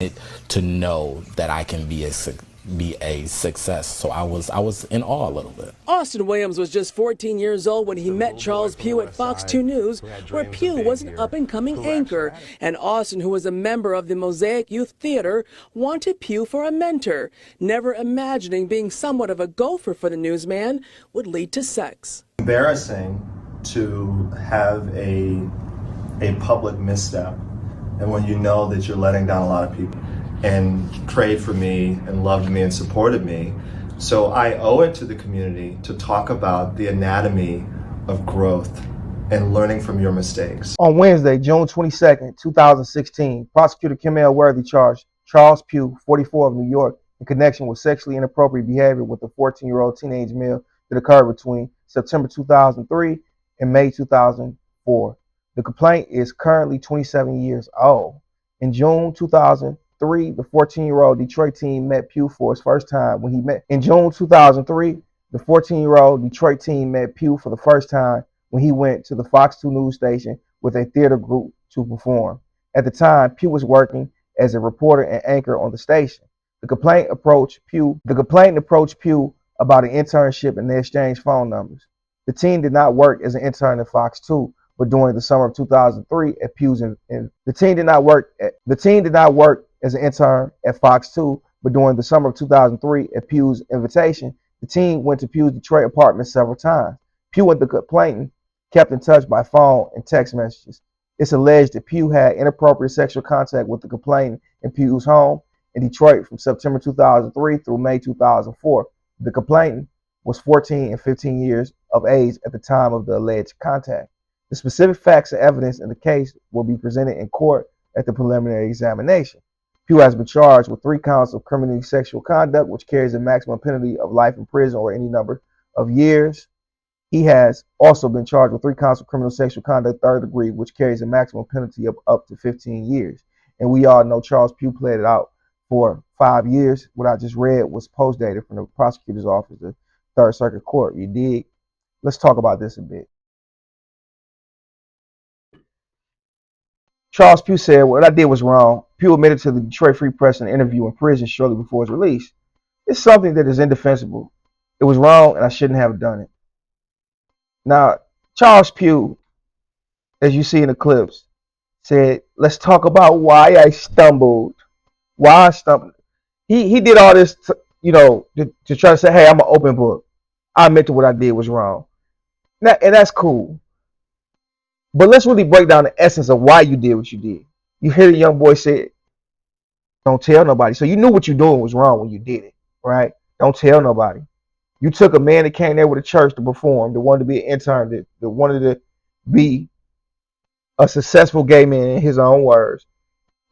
to know that I can be a success. So I was in awe a little bit. Austin Williams was just 14 years old when he met Charles Pugh at Fox 2 News, where Pugh was an up-and-coming anchor, and Austin, who was a member of the Mosaic Youth Theater, wanted Pugh for a mentor, never imagining being somewhat of a gopher for the newsman would lead to sex. Embarrassing to have a public misstep, and when you know that you're letting down a lot of people, and prayed for me and loved me and supported me. So I owe it to the community to talk about the anatomy of growth and learning from your mistakes. On Wednesday, June 22nd, 2016, prosecutor Kim L. Worthy charged Charles Pugh, 44, of New York, in connection with sexually inappropriate behavior with a 14-year-old teenage male that occurred between September 2003 and May 2004. The complaint is currently 27 years old. In June 2003, the 14-year-old Detroit teen met Pugh for his first time when he met. In June 2003, the 14-year-old Detroit teen met Pugh for the first time when he went to the Fox 2 News station with a theater group to perform. At the time, Pugh was working as a reporter and anchor on the station. The complainant approached Pugh about an internship, and they exchanged phone numbers. The teen did not work as an intern at Fox 2, but during the summer of 2003 at Pugh's the teen did not work as an intern at Fox 2, but during the summer of 2003 at Pugh's invitation, the teen went to Pugh's Detroit apartment several times. Pugh and the complainant kept in touch by phone and text messages. It's alleged that Pugh had inappropriate sexual contact with the complainant in Pugh's home in Detroit from September 2003 through May 2004. The complainant was 14 and 15 years of age at the time of the alleged contact. The specific facts and evidence in the case will be presented in court at the preliminary examination. Pugh has been charged with 3 counts of criminal sexual conduct, which carries a maximum penalty of life in prison or any number of years. He has also been charged with 3 counts of criminal sexual conduct, 3rd degree, which carries a maximum penalty of up to 15 years. And we all know Charles Pugh played it out for 5 years. What I just read was post-dated from the prosecutor's office, the 3rd Circuit Court. You dig? Let's talk about this a bit. Charles Pugh said, "What I did was wrong." Pugh admitted to the Detroit Free Press in an interview in prison shortly before his release. "It's something that is indefensible. It was wrong and I shouldn't have done it." Now, Charles Pugh, as you see in the clips, said, "Let's talk about why I stumbled." Why I stumbled. He did all this to try to say, "Hey, I'm an open book. I admit to what I did was wrong." And that's cool. But let's really break down the essence of why you did what you did. You hear the young boy say, "Don't tell nobody." So you knew what you're doing was wrong when you did it, right? Don't tell nobody. You took a man that came there with a church to perform, that wanted to be an intern, that wanted to be a successful gay man in his own words.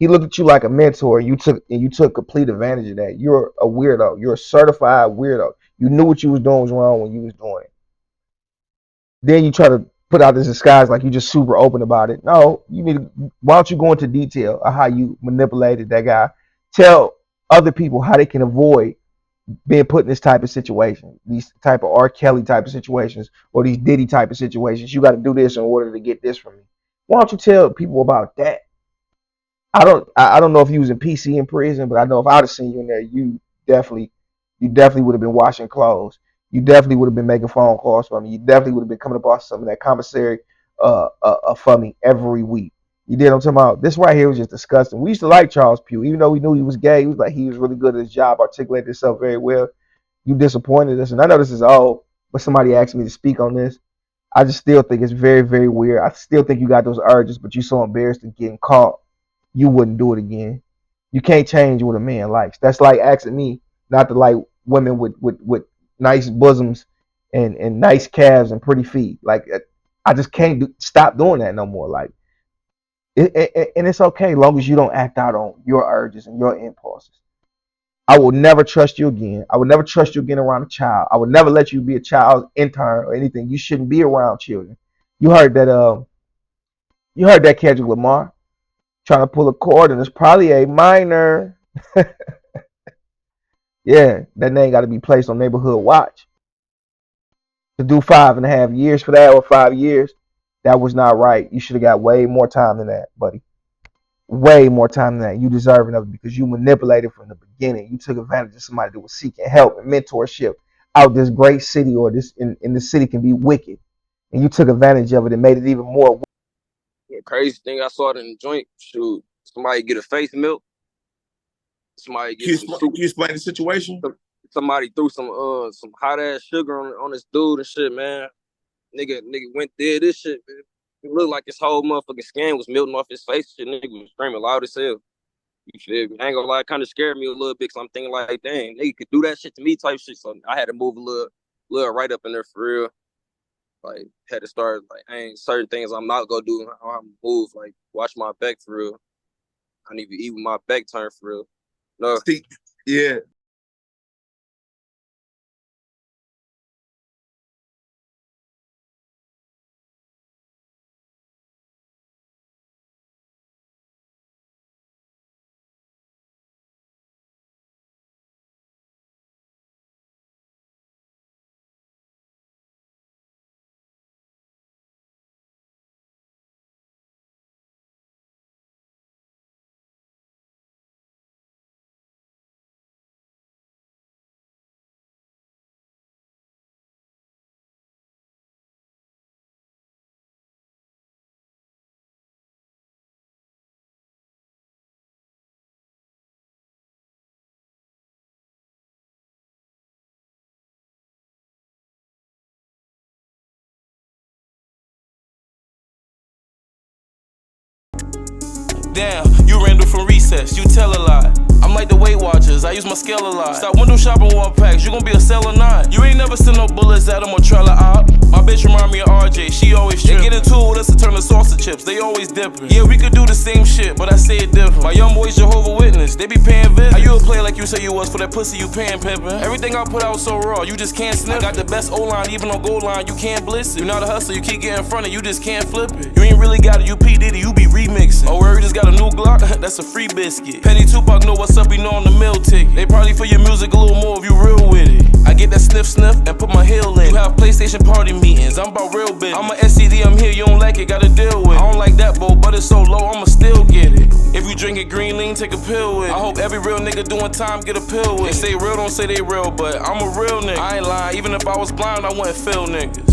He looked at you like a mentor, and you took complete advantage of that. You're a weirdo. You're a certified weirdo. You knew what you was doing was wrong when you was doing it. Then you try to put out this disguise like you just super open about it. No, why don't you go into detail of how you manipulated that guy? Tell other people how they can avoid being put in this type of situation, these type of R. Kelly type of situations, or these Diddy type of situations. You got to do this in order to get this from me. Why don't you tell people about that? I don't know if you was in PC in prison, but I know if I'd have seen you in there, you definitely would have been washing clothes. You definitely would have been making phone calls for me. You definitely would have been coming up some of that commissary for me every week. You did what I'm talking about? This right here was just disgusting. We used to like Charles Pugh, even though we knew he was gay. He was really good at his job, articulated himself very well. You disappointed us, and I know this is old, but somebody asked me to speak on this. I just still think it's very, very weird. I still think you got those urges, but you're so embarrassed of getting caught, you wouldn't do it again. You can't change what a man likes. That's like asking me not to like women with nice bosoms and nice calves and pretty feet. Like, I just can't stop doing that no more. Like, and it's okay as long as you don't act out on your urges and your impulses. I will never trust you again. I would never trust you again around a child. I would never let you be a child's intern or anything. You shouldn't be around children. You heard that Kendrick Lamar trying to pull a cord, and it's probably a minor. Yeah, that name got to be placed on neighborhood watch. To do 5.5 years for that, or 5 years, that was not right. You should have got way more time than that, buddy. way more time than that. You deserve of it because you manipulated from the beginning. You took advantage of somebody that was seeking help and mentorship out this great city, or this in this city can be wicked. And you took advantage of it and made it even more. The crazy thing I saw it in the joint, shoot, somebody get a face milk. Somebody get Can you explain the situation? Somebody threw some hot ass sugar on this dude and shit, man. Nigga went there, this shit, man. It looked like his whole motherfucking skin was melting off his face. Shit, nigga was screaming loud as hell. You feel me? I ain't gonna lie, it kind of scared me a little bit, because I'm thinking like, dang, nigga could do that shit to me type shit. So I had to move a little right up in there for real. Like, had to start, like, ain't certain things I'm not gonna do. I have to move, like, watch my back for real. I need to eat with my back turned for real. No. See, yeah. Damn, you Randall from recess, you tell a lie. I'm like the Weight Watchers, I use my scale a lot. Stop window shopping wall packs, you gon' be a sell or not. You ain't never seen no bullets at him or trailer op. My bitch remind me of RJ, she always trippin'. They get into it with us to turn the salsa chips, they always dippin'. Yeah, we could do the same shit, but I say it different. My young boys Jehovah Witness, they be paying visits. How you a player like you say you was for that pussy you paying pimpin'? Everything I put out so raw, you just can't sniff. I got the best O-line, even on goal line, you can't bliss it. You not a hustler, you keep getting in front of, you just can't flip it. You ain't really got it, you P. Diddy, you be remixing. Oh, where he just got a new Glock? That's a free biscuit. Petty Tupac know what's up, he know on the mill ticket. They probably for your music a little more if you real with it. I get that sniff and put my heel in. You have PlayStation party meetings, I'm about real business. I'm a SCD, I'm here, you don't like it, gotta deal with it. I don't like that bowl, but it's so low, I'ma still get it. If you drink it green lean, take a pill with it. I hope every real nigga doing time get a pill with it. They say real, don't say they real, but I'm a real nigga. I ain't lying, even if I was blind, I wouldn't feel niggas.